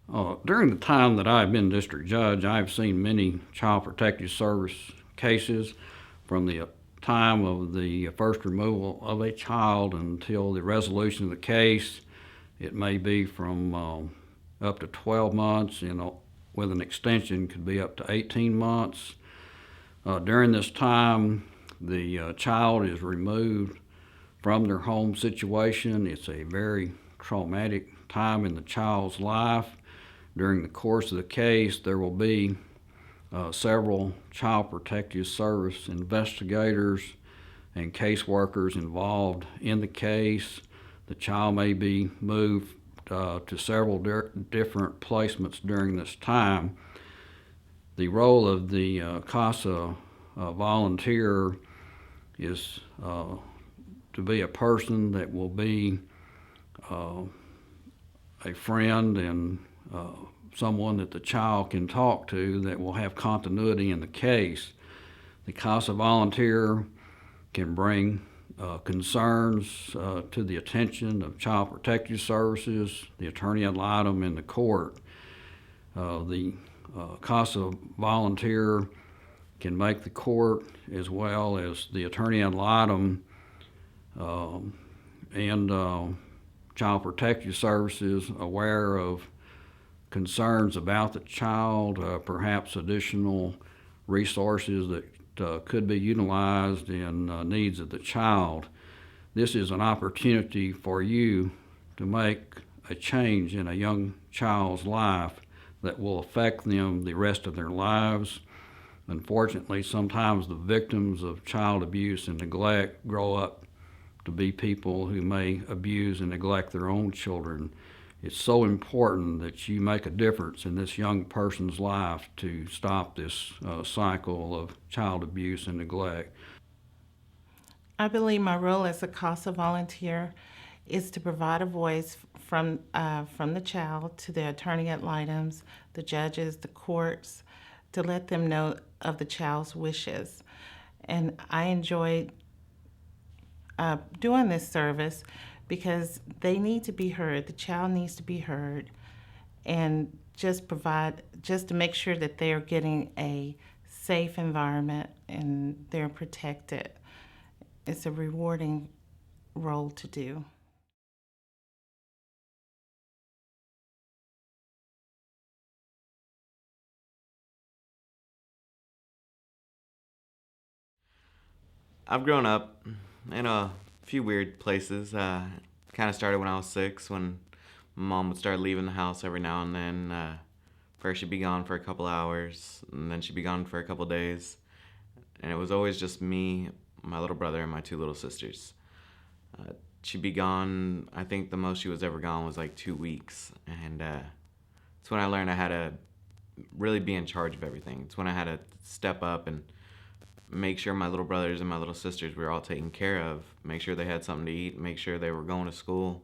During the time that I've been district judge, I've seen many child protective service cases from the time of the first removal of a child until the resolution of the case. It may be from up to 12 months, with an extension could be up to 18 months. During this time, the child is removed from their home situation. It's a very traumatic time in the child's life. During the course of the case, there will be several Child Protective Service investigators and caseworkers involved in the case. The child may be moved to several different placements during this time. The role of the CASA volunteer is to be a person that will be a friend and someone that the child can talk to that will have continuity in the case. The CASA volunteer can bring concerns to the attention of Child Protective Services, the attorney ad litem, and the court. The CASA volunteer can make the court as well as the attorney ad litem and Child Protective Services aware of concerns about the child, perhaps additional resources that could be utilized in needs of the child. This is an opportunity for you to make a change in a young child's life that will affect them the rest of their lives. Unfortunately, sometimes the victims of child abuse and neglect grow up to be people who may abuse and neglect their own children. It's so important that you make a difference in this young person's life to stop this cycle of child abuse and neglect. I believe my role as a CASA volunteer is to provide a voice from the child to the attorney ad litems, the judges, the courts, to let them know of the child's wishes. And I enjoy doing this service because they need to be heard. The child needs to be heard, and just to make sure that they are getting a safe environment and they're protected. It's a rewarding role to do. I've grown up in a few weird places. Kind of started when I was 6, when my mom would start leaving the house every now and then. First she'd be gone for a couple hours, and then she'd be gone for a couple days. And it was always just me, my little brother, and my 2 little sisters. She'd be gone, I think the most she was ever gone was like 2 weeks. And it's when I learned I had to really be in charge of everything. It's when I had to step up and make sure my little brothers and my little sisters were all taken care of, make sure they had something to eat, make sure they were going to school,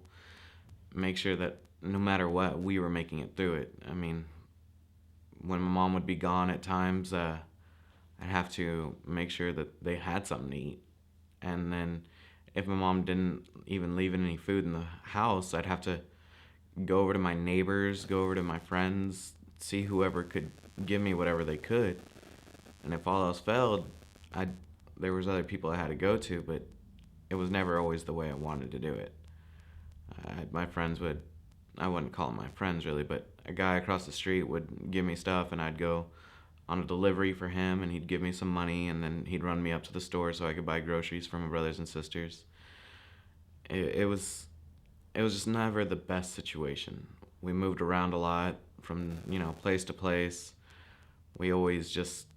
make sure that no matter what, we were making it through it. I mean, when my mom would be gone at times, I'd have to make sure that they had something to eat. And then if my mom didn't even leave any food in the house, I'd have to go over to my neighbors, go over to my friends, see whoever could give me whatever they could. And if all else failed, there was other people I had to go to, but it was never always the way I wanted to do it. My friends I wouldn't call them my friends really, but a guy across the street would give me stuff, and I'd go on a delivery for him, and he'd give me some money, and then he'd run me up to the store so I could buy groceries for my brothers and sisters. It was just never the best situation. We moved around a lot from place to place. We always just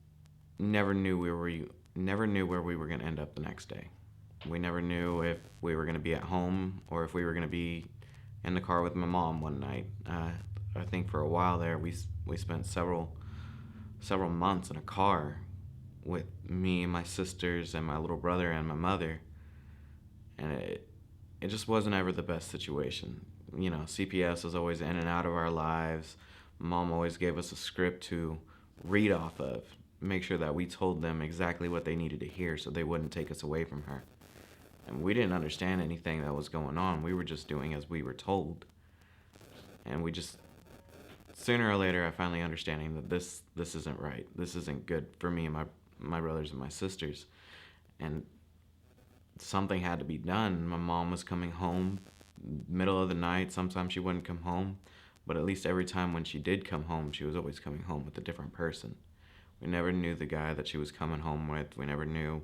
never knew where we were going to end up the next day. We never knew if we were going to be at home or if we were going to be in the car with my mom one night. I think for a while there, we spent several months in a car with me and my sisters and my little brother and my mother, and it just wasn't ever the best situation. CPS was always in and out of our lives. Mom always gave us a script to read off of, make sure that we told them exactly what they needed to hear so they wouldn't take us away from her. And we didn't understand anything that was going on. We were just doing as we were told. And sooner or later, I finally understanding that this isn't right. This isn't good for me and my brothers and my sisters. And something had to be done. My mom was coming home middle of the night. Sometimes she wouldn't come home, but at least every time when she did come home, she was always coming home with a different person. We never knew the guy that she was coming home with. We never knew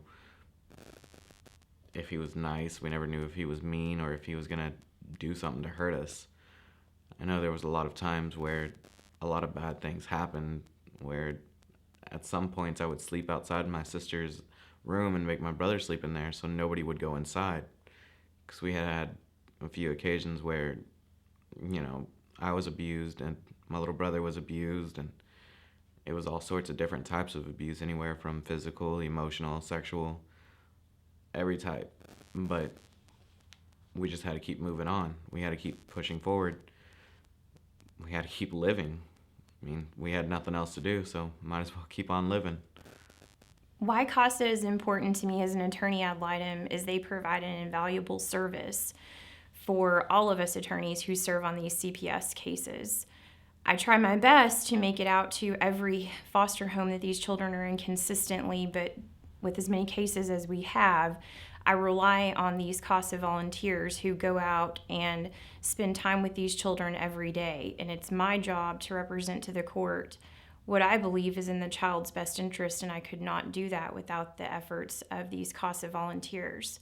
if he was nice. We never knew if he was mean or if he was going to do something to hurt us. I know there was a lot of times where a lot of bad things happened, where at some points I would sleep outside my sister's room and make my brother sleep in there so nobody would go inside. Because we had a few occasions where, I was abused and my little brother was abused, and it was all sorts of different types of abuse, anywhere from physical, emotional, sexual, every type. But we just had to keep moving on. We had to keep pushing forward. We had to keep living. I mean, we had nothing else to do, so might as well keep on living. Why CASA is important to me as an attorney ad litem is they provide an invaluable service for all of us attorneys who serve on these CPS cases. I try my best to make it out to every foster home that these children are in consistently, but with as many cases as we have, I rely on these CASA volunteers who go out and spend time with these children every day. And it's my job to represent to the court what I believe is in the child's best interest, and I could not do that without the efforts of these CASA volunteers.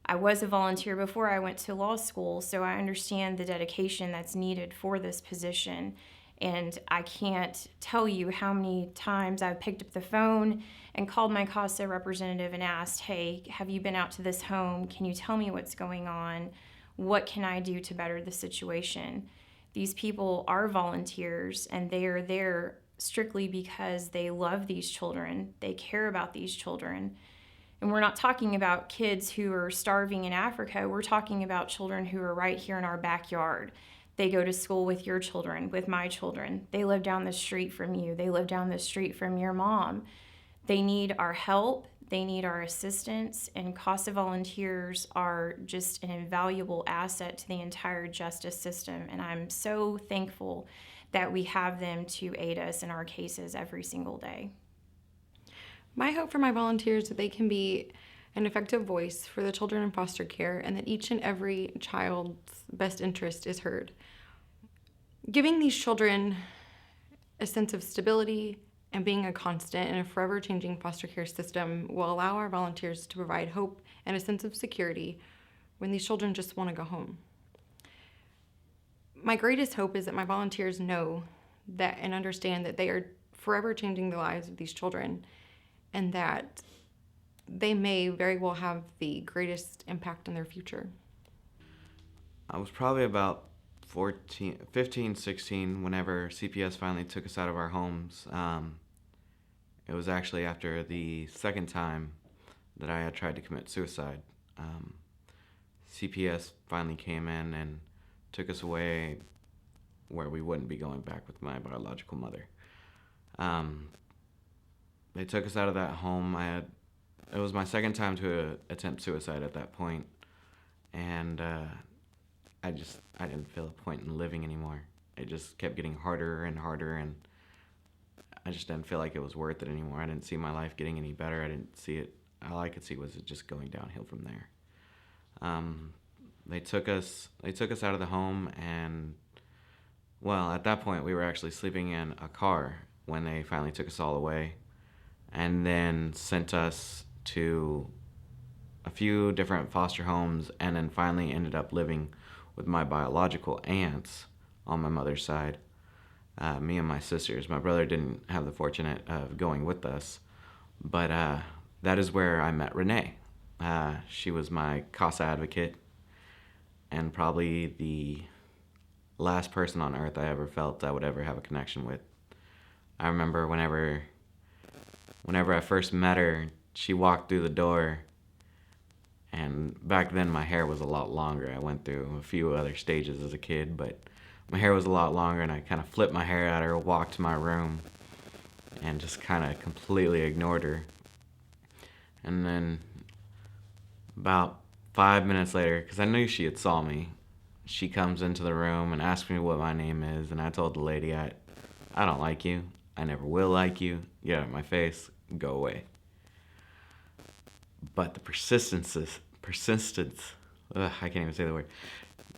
I was a volunteer before I went to law school, so I understand the dedication that's needed for this position. And I can't tell you how many times I've picked up the phone and called my CASA representative and asked, hey, have you been out to this home? Can you tell me what's going on? What can I do to better the situation? These people are volunteers, and they are there strictly because they love these children. They care about these children. And we're not talking about kids who are starving in Africa. We're talking about children who are right here in our backyard. They go to school with your children, with my children. They live down the street from you. They live down the street from your mom. They need our help. They need our assistance. And CASA volunteers are just an invaluable asset to the entire justice system. And I'm so thankful that we have them to aid us in our cases every single day. My hope for my volunteers is that they can be an effective voice for the children in foster care, and that each and every child's best interest is heard. Giving these children a sense of stability and being a constant in a forever changing foster care system will allow our volunteers to provide hope and a sense of security when these children just want to go home. My greatest hope is that my volunteers know that and understand that they are forever changing the lives of these children, and that they may very well have the greatest impact on their future. I was probably about 15, 16 whenever CPS finally took us out of our homes. It was actually after the second time that I had tried to commit suicide. CPS finally came in and took us away where we wouldn't be going back with my biological mother. They took us out of that home. It was my second time to attempt suicide at that point, and I didn't feel a point in living anymore. It just kept getting harder and harder, and I just didn't feel like it was worth it anymore. I didn't see my life getting any better. I didn't see it. All I could see was it just going downhill from there. They took us out of the home, and well, at that point we were actually sleeping in a car when they finally took us all away, and then sent us to a few different foster homes, and then finally ended up living with my biological aunts on my mother's side, me and my sisters. My brother didn't have the fortune of going with us, but that is where I met Renee. She was my CASA advocate, and probably the last person on earth I ever felt I would ever have a connection with. I remember whenever I first met her, she walked through the door, and back then my hair was a lot longer. I went through a few other stages as a kid, but my hair was a lot longer, and I kind of flipped my hair at her, walked to my room, and just kind of completely ignored her. And then about 5 minutes later, because I knew she had saw me, she comes into the room and asks me what my name is, and I told the lady, I don't like you. I never will like you. Get out of my face. Go away. But the persistence, I can't even say the word.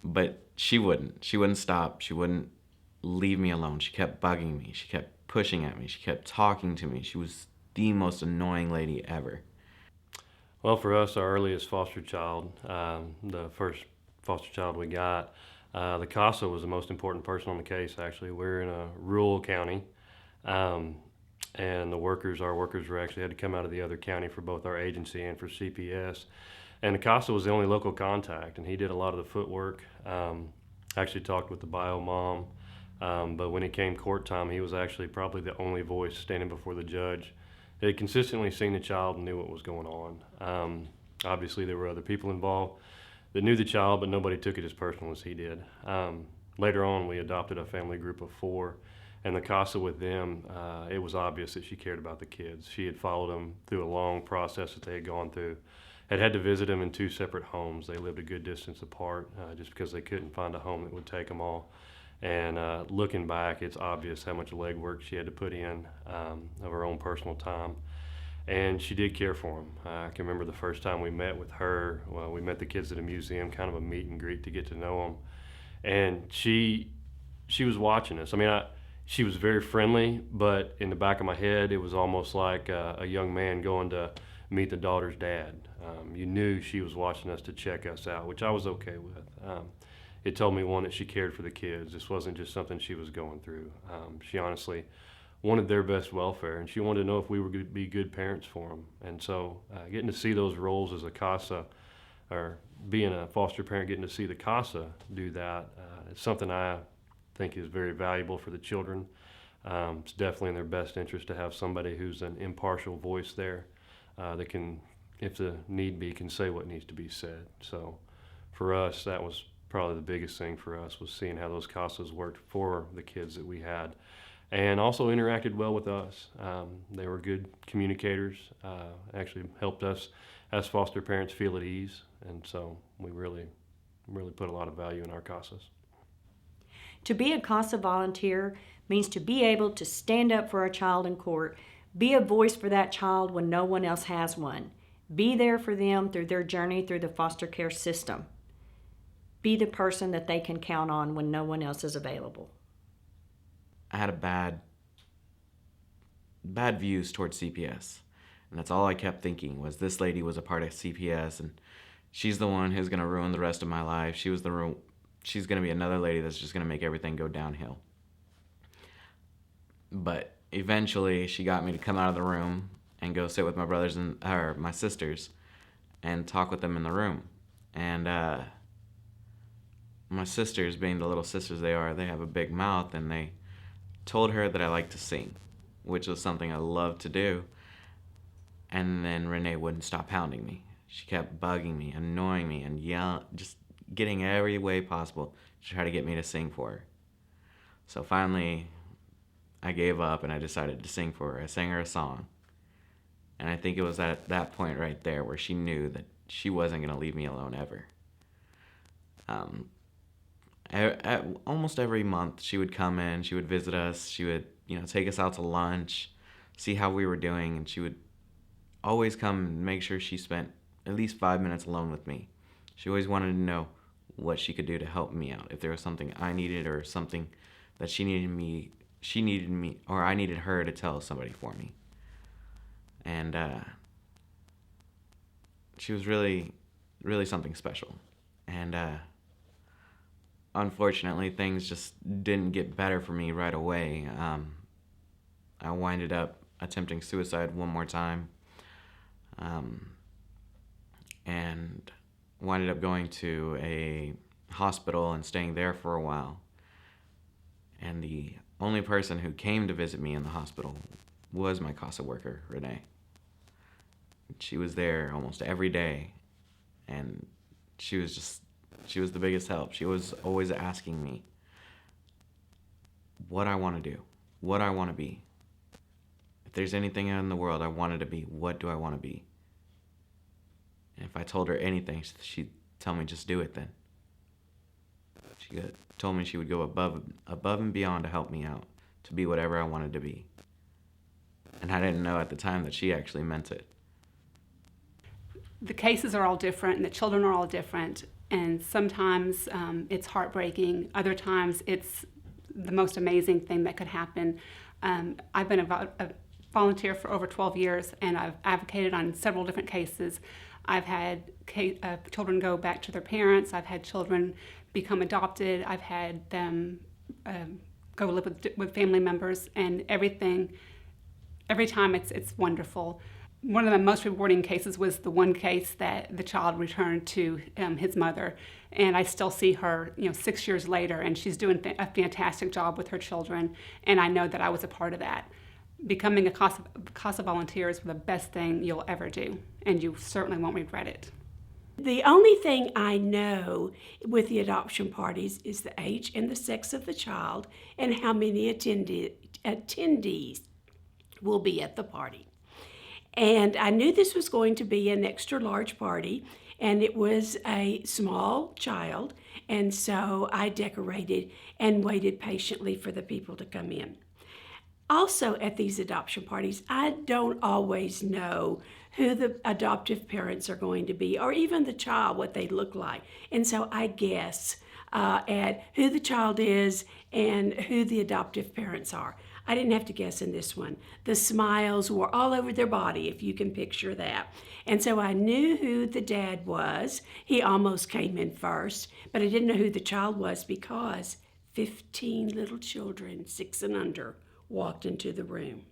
But she wouldn't stop. She wouldn't leave me alone. She kept bugging me. She kept pushing at me. She kept talking to me. She was the most annoying lady ever. Well, for us, our earliest foster child, the first foster child we got, the CASA was the most important person on the case, actually. We're in a rural county, and our workers were actually had to come out of the other county for both our agency and for CPS. And the CASA was the only local contact, and he did a lot of the footwork. Actually talked with the bio mom, but when it came court time, he was actually probably the only voice standing before the judge. They had consistently seen the child and knew what was going on. Obviously, there were other people involved that knew the child, but nobody took it as personal as he did. Later on, we adopted a family group of 4, and the CASA with them, it was obvious that she cared about the kids. She had followed them through a long process that they had gone through, had to visit them in 2 separate homes. They lived a good distance apart just because they couldn't find a home that would take them all. And looking back, it's obvious how much legwork she had to put in of her own personal time. And she did care for them. I can remember the first time we met with her. Well, we met the kids at a museum, kind of a meet and greet to get to know them. And she was watching us. I mean, she was very friendly, but in the back of my head, it was almost like a young man going to meet the daughter's dad. You knew she was watching us to check us out, which I was okay with. It told me, one, that she cared for the kids. This wasn't just something she was going through. She honestly wanted their best welfare, and she wanted to know if we were going to be good parents for them. And so getting to see those roles as a CASA, or being a foster parent, getting to see the CASA do that, it's something I think is very valuable for the children. It's definitely in their best interest to have somebody who's an impartial voice there that can, if the need be, can say what needs to be said. So for us, that was probably the biggest thing for us, was seeing how those CASAs worked for the kids that we had, and also interacted well with us. They were good communicators, actually helped us as foster parents feel at ease, and so we really put a lot of value in our CASAs. To be a CASA volunteer means to be able to stand up for a child in court, be a voice for that child when no one else has one, be there for them through their journey through the foster care system. Be the person that they can count on when no one else is available. I had bad views towards CPS, and that's all I kept thinking was this lady was a part of CPS, and she's the one who's gonna ruin the rest of my life. She's gonna be another lady that's just gonna make everything go downhill. But eventually, she got me to come out of the room and go sit with my brothers and my sisters, and talk with them in the room, and my sisters, being the little sisters they are, they have a big mouth, and they told her that I like to sing, which was something I loved to do. And then Renee wouldn't stop hounding me. She kept bugging me, annoying me, and just getting every way possible to try to get me to sing for her. So finally, I gave up and I decided to sing for her. I sang her a song. And I think it was at that point right there where she knew that she wasn't going to leave me alone ever. Almost every month she would come in, she would visit us, she would take us out to lunch, see how we were doing, and she would always come and make sure she spent at least 5 minutes alone with me. She always wanted to know what she could do to help me out, if there was something I needed or something that she needed me, or I needed her to tell somebody for me. And she was really, really something special. And unfortunately, things just didn't get better for me right away. I winded up attempting suicide one more time, and winded up going to a hospital and staying there for a while. And the only person who came to visit me in the hospital was my CASA worker, Renee. She was there almost every day, and she was the biggest help. She was always asking me what I want to do, what I want to be. If there's anything in the world I wanted to be, what do I want to be? And if I told her anything, she'd tell me, just do it then. Told me she would go above and beyond to help me out, to be whatever I wanted to be. And I didn't know at the time that she actually meant it. The cases are all different and the children are all different, and sometimes it's heartbreaking. Other times it's the most amazing thing that could happen. I've been a volunteer for over 12 years, and I've advocated on several different cases. I've had children go back to their parents. I've had children become adopted. I've had them go live with family members, and every time it's wonderful. One of the most rewarding cases was the one case that the child returned to his mother, and I still see her 6 years later, and she's doing a fantastic job with her children, and I know that I was a part of that. Becoming a CASA volunteer is the best thing you'll ever do, and you certainly won't regret it. The only thing I know with the adoption parties is the age and the sex of the child and how many attendees will be at the party. And I knew this was going to be an extra large party, and it was a small child, and so I decorated and waited patiently for the people to come in. Also at these adoption parties, I don't always know who the adoptive parents are going to be, or even the child, what they look like. And so I guess at who the child is and who the adoptive parents are. I didn't have to guess in this one. The smiles were all over their body, if you can picture that. And so I knew who the dad was. He almost came in first, but I didn't know who the child was because 15 little children, 6 and under, walked into the room.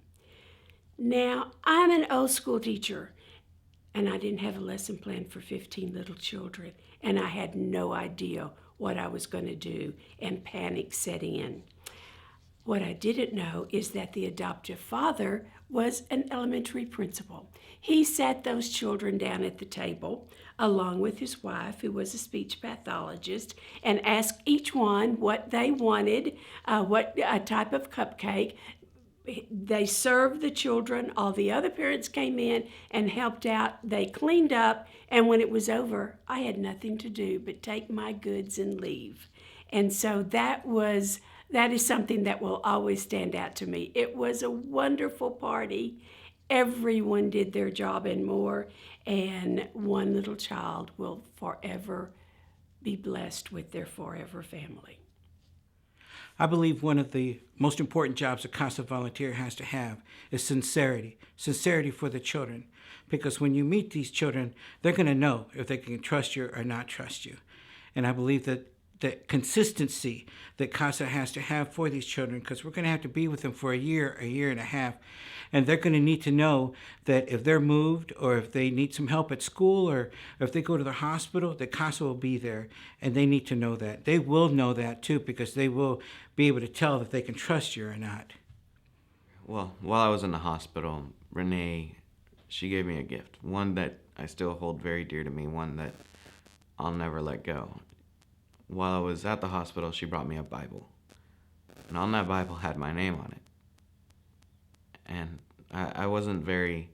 Now, I'm an old school teacher, and I didn't have a lesson plan for 15 little children, and I had no idea what I was going to do, and panic set in. What I didn't know is that the adoptive father was an elementary principal. He sat those children down at the table along with his wife, who was a speech pathologist, and asked each one what they wanted, what type of cupcake. They served the children. All the other parents came in and helped out. They cleaned up, and when it was over, I had nothing to do but take my goods and leave. And so that is something that will always stand out to me. It was a wonderful party. Everyone did their job and more, and one little child will forever be blessed with their forever family. I believe one of the most important jobs a CASA volunteer has to have is sincerity for the children. Because when you meet these children, they're going to know if they can trust you or not trust you. And I believe that the consistency that CASA has to have for these children, because we're going to have to be with them for a year and a half, and they're going to need to know that if they're moved or if they need some help at school or if they go to the hospital, that CASA will be there, and they need to know that. They will know that too, because they will be able to tell if they can trust you or not. Well, while I was in the hospital, Renee, she gave me a gift, one that I still hold very dear to me, one that I'll never let go. While I was at the hospital, she brought me a Bible. And on that Bible had my name on it. And I wasn't very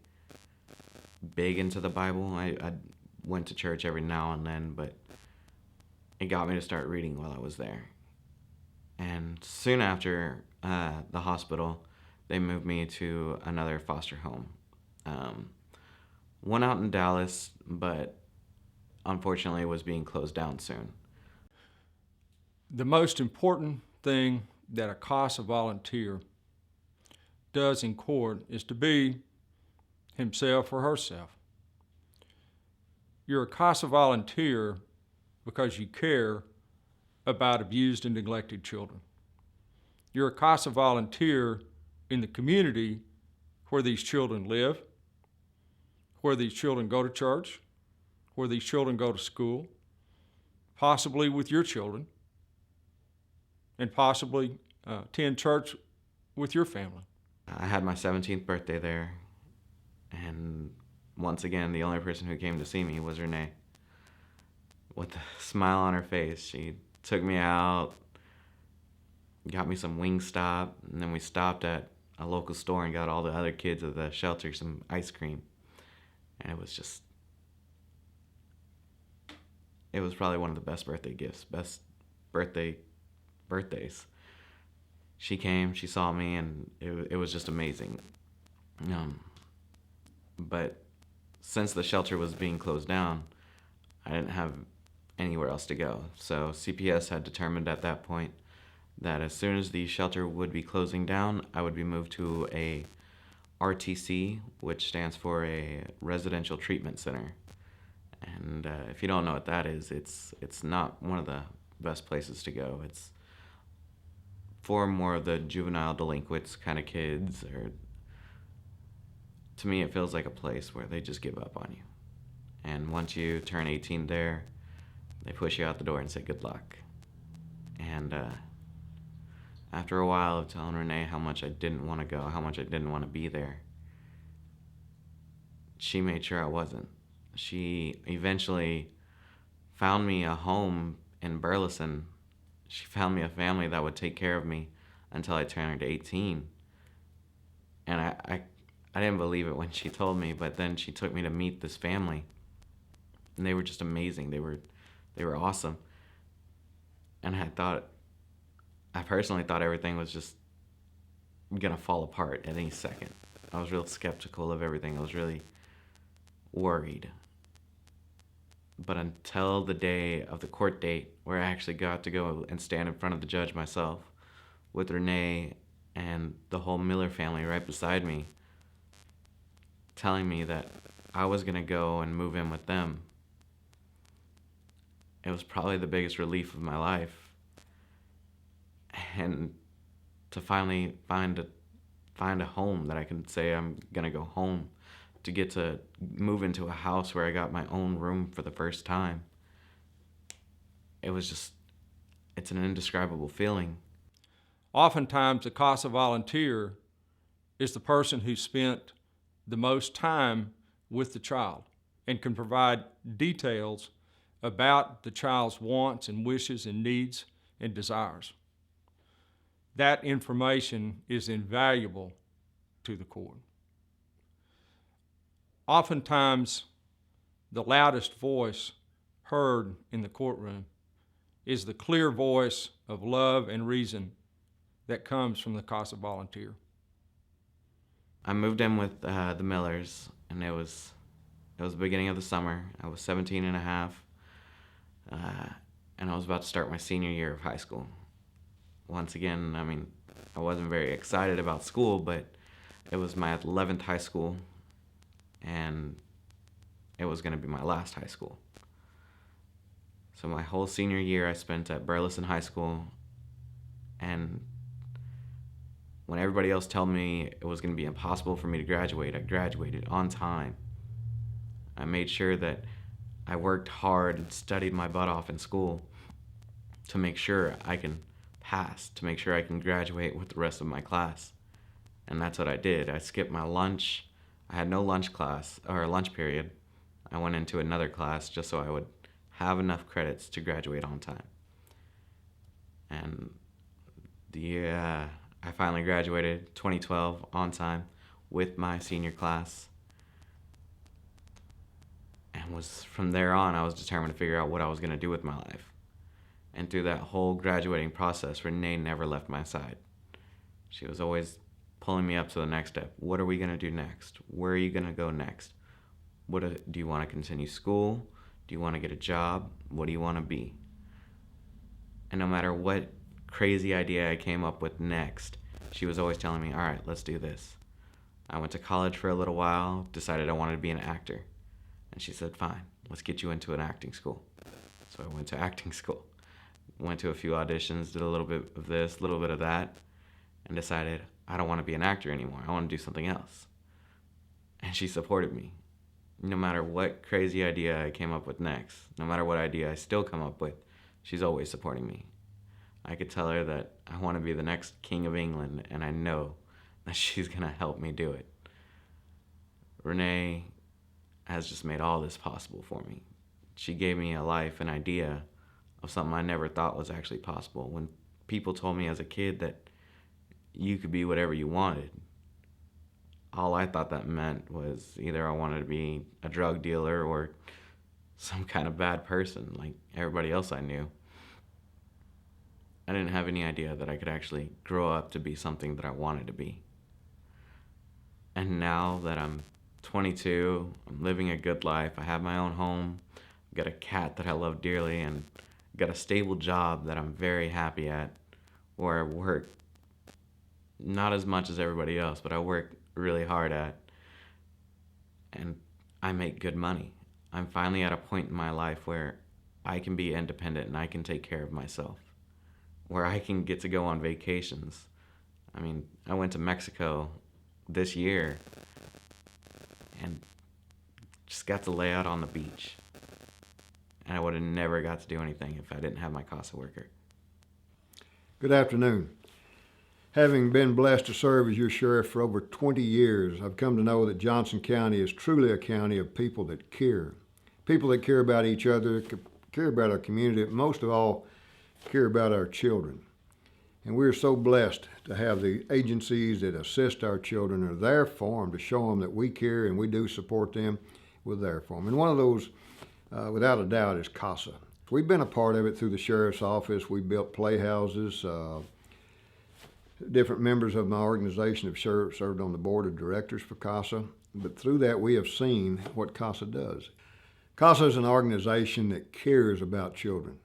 big into the Bible. I went to church every now and then, but it got me to start reading while I was there. And soon after the hospital, they moved me to another foster home. One out in Dallas, but unfortunately it was being closed down soon. The most important thing that a CASA volunteer does in court is to be himself or herself. You're a CASA volunteer because you care about abused and neglected children. You're a CASA volunteer in the community where these children live, where these children go to church, where these children go to school, possibly with your children, and possibly attend church with your family. I had my 17th birthday there, and once again, the only person who came to see me was Renee. With a smile on her face, she took me out, got me some Wingstop, and then we stopped at a local store and got all the other kids at the shelter some ice cream. And it was probably one of the best birthday gifts, best birthdays. She came, she saw me, and it was just amazing. But since the shelter was being closed down, I didn't have anywhere else to go. So CPS had determined at that point that as soon as the shelter would be closing down, I would be moved to a RTC, which stands for a Residential Treatment Center. And if you don't know what that is, it's not one of the best places to go. It's for more of the juvenile delinquents kind of kids, or to me it feels like a place where they just give up on you. And once you turn 18 there, they push you out the door and say good luck. And after a while of telling Renee how much I didn't want to go, how much I didn't want to be there, she made sure I wasn't. She eventually found me a home in Burleson. She found me a family that would take care of me until I turned 18. And I didn't believe it when she told me, but then she took me to meet this family. And they were just amazing. They were awesome. And I personally thought everything was just gonna fall apart at any second. I was real skeptical of everything. I was really worried. But until the day of the court date, where I actually got to go and stand in front of the judge myself with Renee and the whole Miller family right beside me, telling me that I was gonna go and move in with them, it was probably the biggest relief of my life. And to finally find a home that I can say I'm gonna go home, to get to move into a house where I got my own room for the first time. It's an indescribable feeling. Oftentimes, a CASA volunteer is the person who spent the most time with the child and can provide details about the child's wants and wishes and needs and desires. That information is invaluable to the court. Oftentimes, the loudest voice heard in the courtroom is the clear voice of love and reason that comes from the CASA volunteer. I moved in with the Millers, and it was the beginning of the summer. I was 17 and a half, and I was about to start my senior year of high school. Once again, I wasn't very excited about school, but it was my 11th high school, and it was going to be my last high school. So my whole senior year I spent at Burleson High School, and when everybody else told me it was going to be impossible for me to graduate, I graduated on time. I made sure that I worked hard and studied my butt off in school to make sure I can pass, to make sure I can graduate with the rest of my class. And that's what I did. I skipped my lunch. I had no lunch class or lunch period. I went into another class just so I would have enough credits to graduate on time. And I finally graduated 2012 on time with my senior class. And from there on, I was determined to figure out what I was going to do with my life. And through that whole graduating process, Renee never left my side. She was always pulling me up to the next step. What are we going to do next? Where are you going to go next? Do you want to continue school? Do you want to get a job? What do you want to be? And no matter what crazy idea I came up with next, she was always telling me, all right, let's do this. I went to college for a little while, decided I wanted to be an actor. And she said, fine, let's get you into an acting school. So I went to acting school. Went to a few auditions, did a little bit of this, a little bit of that, and decided I don't want to be an actor anymore. I want to do something else. And she supported me. No matter what crazy idea I came up with next, no matter what idea I still come up with, she's always supporting me. I could tell her that I want to be the next King of England, and I know that she's going to help me do it. Renee has just made all this possible for me. She gave me a life, an idea of something I never thought was actually possible. When people told me as a kid that you could be whatever you wanted, all I thought that meant was either I wanted to be a drug dealer or some kind of bad person like everybody else I knew. I didn't have any idea that I could actually grow up to be something that I wanted to be. And now that I'm 22, I'm living a good life, I have my own home, I've got a cat that I love dearly, and I've got a stable job that I'm very happy at, where I work not as much as everybody else, but I work really hard at, and I make good money. I'm finally at a point in my life where I can be independent and I can take care of myself, where I can get to go on vacations. I mean, I went to Mexico this year and just got to lay out on the beach. And I would have never got to do anything if I didn't have my CASA worker. Good afternoon. Having been blessed to serve as your sheriff for over 20 years, I've come to know that Johnson County is truly a county of people that care. People that care about each other, care about our community, but most of all, care about our children. And we're so blessed to have the agencies that assist our children are there for them, to show them that we care and we do support them. We're there for them. And one of those, without a doubt, is CASA. We've been a part of it through the sheriff's office. We built playhouses. Different members of my organization have served on the board of directors for CASA. But through that, we have seen what CASA does. CASA is an organization that cares about children,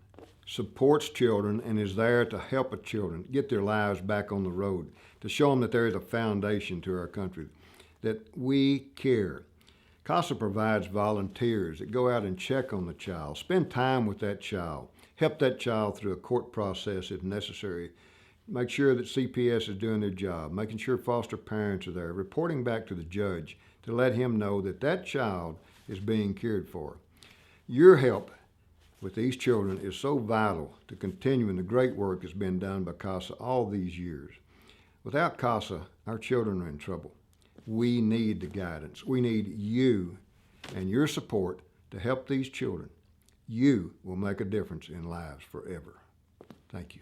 supports children, and is there to help children get their lives back on the road, to show them that there is a foundation to our country, that we care. CASA provides volunteers that go out and check on the child, spend time with that child, help that child through a court process if necessary, make sure that CPS is doing their job, making sure foster parents are there, reporting back to the judge to let him know that that child is being cared for. Your help with these children is so vital to continuing the great work that's been done by CASA all these years. Without CASA, our children are in trouble. We need the guidance. We need you and your support to help these children. You will make a difference in lives forever. Thank you.